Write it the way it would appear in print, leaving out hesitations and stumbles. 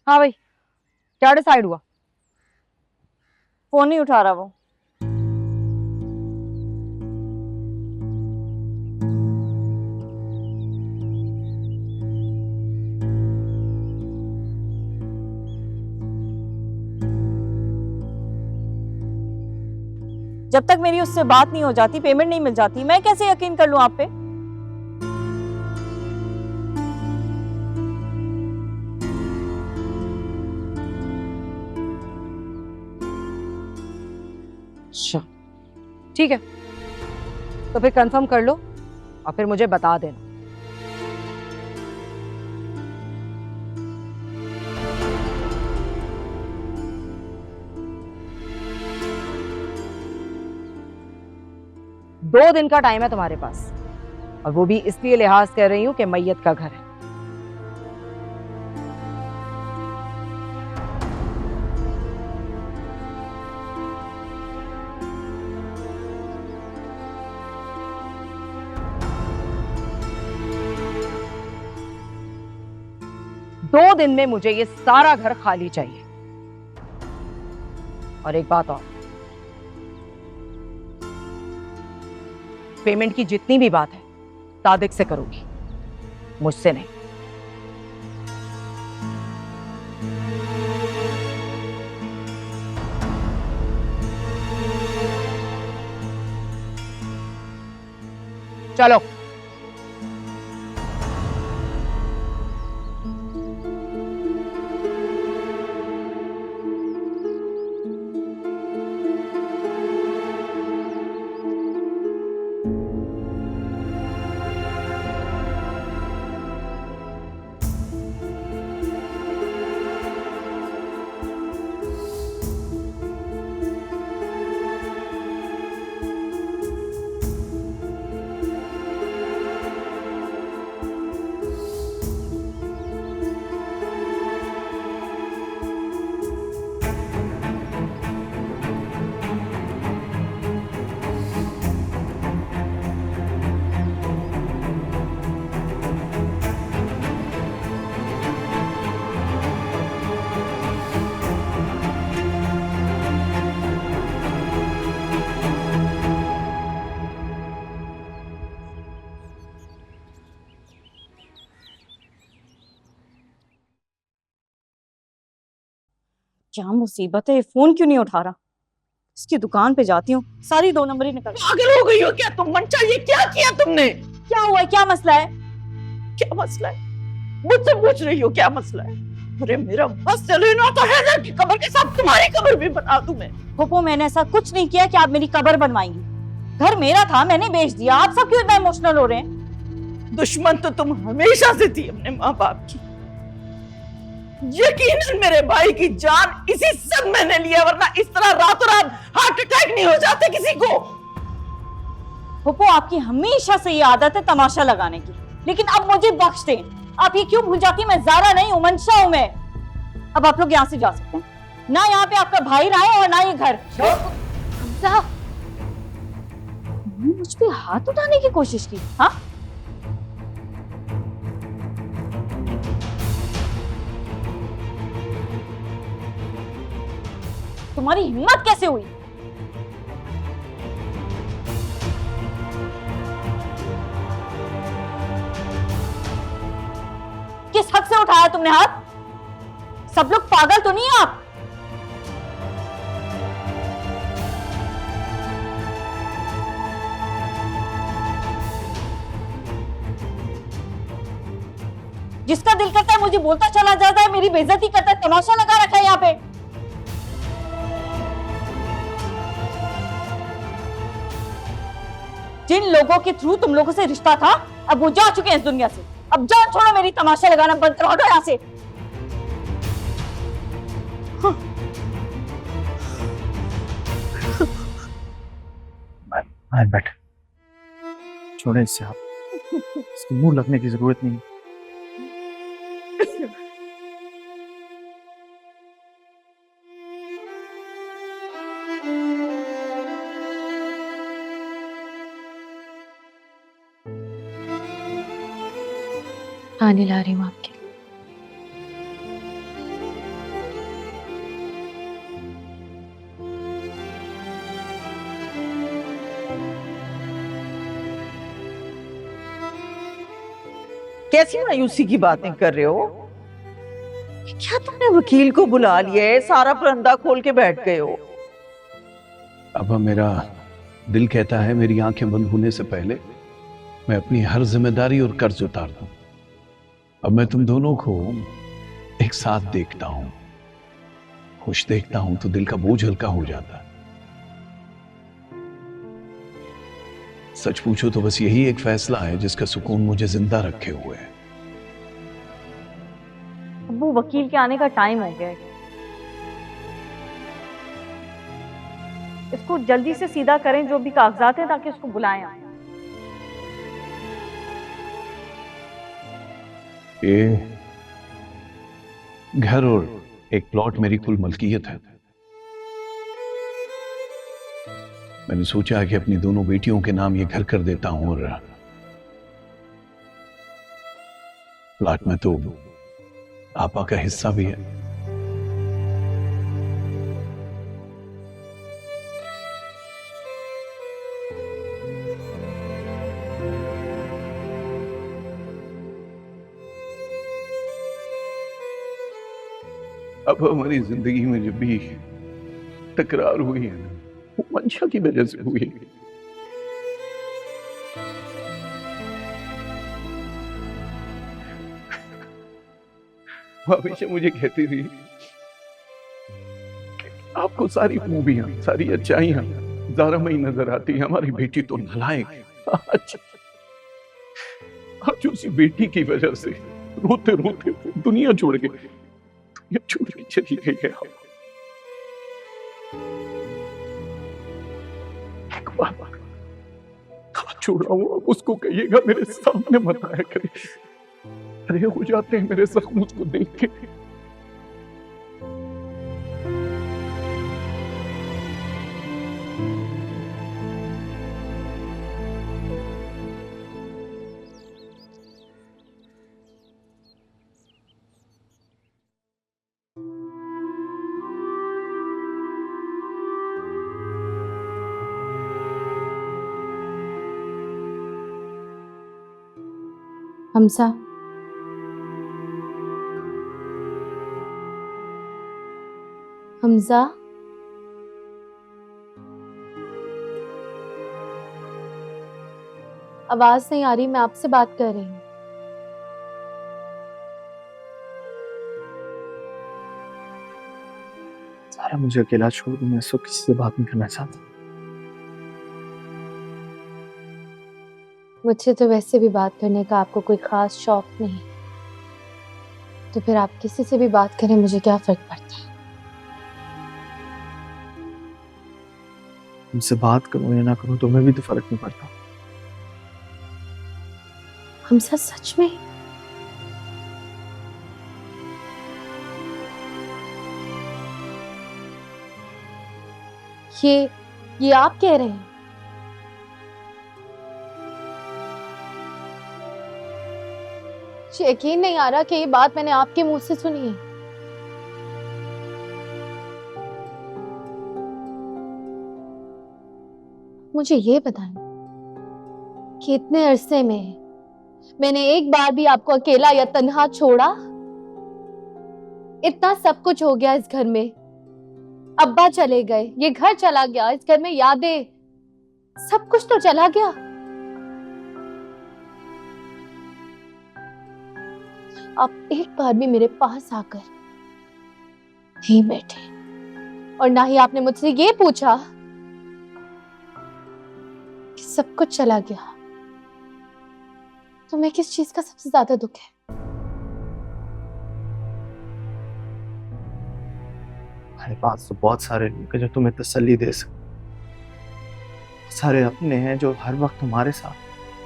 हाँ भाई, क्या डिसाइड हुआ? फोन नहीं उठा रहा वो। जब तक मेरी उससे बात नहीं हो जाती, पेमेंट नहीं मिल जाती, मैं कैसे यकीन कर लूं आप पे। अच्छा, ठीक है, तो फिर कंफर्म कर लो और फिर मुझे बता देना। दो दिन का टाइम है तुम्हारे पास, और वो भी इसलिए लिहाज कर रही हूं कि मैयत का घर है। दो दिन में मुझे ये सारा घर खाली चाहिए। और एक बात और, पेमेंट की जितनी भी बात है सादिक से करोगी, मुझसे नहीं। चलो। क्या मुसीबत है, ये फोन क्यों नहीं उठा रहा। इसकी दुकान पे जाती हूँ, सारी दो नंबरी निकल। पागल हो गई हो क्या तुम मंशा? ये क्या किया तुमने? क्या हुआ है, क्या मसला है? क्या मसला है? मुझसे पूछ रही हो क्या मसला है? अरे मेरा बस चले ना तो हैदर की कब्र के साथ तुम्हारी कब्र भी बना दूं मैं। फूफो, मैंने ऐसा कुछ नहीं किया कि आप मेरी कब्र बनवाएंगी। घर मेरा था, मैंने बेच दिया। आप सब क्यों इतना इमोशनल हो रहे हैं? दुश्मन तो तुम हमेशा से थी अपने माँ बाप की। यकीनन मेरे भाई की जान इसी सब मैंने लिया, वरना इस तरह रातों रात हार्ट अटैक नहीं हो जाते किसी को। फूफो, आपकी हमेशा से ये आदत है तमाशा लगाने की, लेकिन अब मुझे बख्श दें। आप ये क्यों भूल जाती, मैं ज़ारा नहीं हूं, मंशा हूं मैं। अब आप लोग यहाँ से जा सकते हैं। ना यहाँ पे आपका भाई रहा है और ना ये घर। हमजा, मुझ पे हाथ उठाने की कोशिश की? हाँ, तुम्हारी हिम्मत कैसे हुई? किस हक से उठाया तुमने हाथ? सब लोग पागल तो नहीं है आप? जिसका दिल करता है मुझे बोलता चला जाता है, मेरी बेइज्जती करता है, तमाशा लगा रखा है यहाँ पे। जिन लोगों के थ्रू तुम लोगों से रिश्ता था, अब वो जा चुके हैं इस दुनिया से। अब जान छोड़ो, मेरी तमाशा लगाना बंद करो, हटो यहाँ से। आए बैठ, छोड़े इससे आप, इसकी मुंह लगने की जरूरत नहीं। पानी ला रही हूँ आपके। कैसी मायूसी की बातें कर रहे हो? क्या तुमने वकील को बुला लिया है? सारा परंदा खोल के बैठ गए हो। अब मेरा दिल कहता है मेरी आंखें बंद होने से पहले मैं अपनी हर जिम्मेदारी और कर्ज उतार दूं। अब मैं तुम दोनों को एक साथ देखता हूं, खुश देखता हूं तो दिल का बोझ हल्का हो जाता है। सच पूछो तो बस यही एक फैसला है जिसका सुकून मुझे जिंदा रखे हुए है। अब्बू, वकील के आने का टाइम हो गया है। इसको जल्दी से सीधा करें, जो भी कागजात हैं, ताकि उसको बुलाएं। ये घर और एक प्लॉट मेरी कुल मलकियत है। मैंने सोचा कि अपनी दोनों बेटियों के नाम ये घर कर देता हूं और प्लॉट में तो आपा का हिस्सा भी है। अब हमारी जिंदगी में जब भी तकरार हुई है ना, वो मंशा की वजह से हुई है। वो हमेशा मुझे कहती थी आपको सारी खूबियां, सारी अच्छाइयां ज़ारा में ही नजर आती है, हमारी बेटी तो नालायक। आज उसी बेटी की वजह से रोते रोते दुनिया छोड़ के चली गई है। एक बार हाथ छोड़ रहा हूं, उसको कहिएगा मेरे सामने मत आया करे। अरे हो जाते हैं मेरे जख्म उसको देख के। हमजा, हमजा, आवाज नहीं आ रही, मैं आपसे बात कर रही हूँ। सारा मुझे अकेला छोड़ दो, मैं इस वक्त किसी से बात नहीं करना चाहता। मुझे तो वैसे भी बात करने का आपको कोई खास शौक नहीं, तो फिर आप किसी से भी बात करें, मुझे क्या फर्क पड़ता है। मुझसे बात करूं या ना करूं तुम्हें भी तो फर्क नहीं पड़ता। हमजा, सच में? ये आप कह रहे हैं? मुझे यकीन नहीं आ रहा कि ये बात मैंने आपके मुंह से सुनी है। मुझे ये बताएं कि इतने अरसे में मैंने एक बार भी आपको अकेला या तन्हा छोड़ा? इतना सब कुछ हो गया इस घर में, अब्बा चले गए, ये घर चला गया, इस घर में यादें, सब कुछ तो चला गया। आप एक बार भी मेरे पास आकर नहीं बैठे, और ना ही आपने मुझसे ये पूछा कि सब कुछ चला गया तुम्हें किस चीज का सबसे ज्यादा दुख है? हमारे पास तो बहुत सारे लोग हैं जो तुम्हें तसल्ली दे सकते, सारे अपने हैं जो हर वक्त तुम्हारे साथ।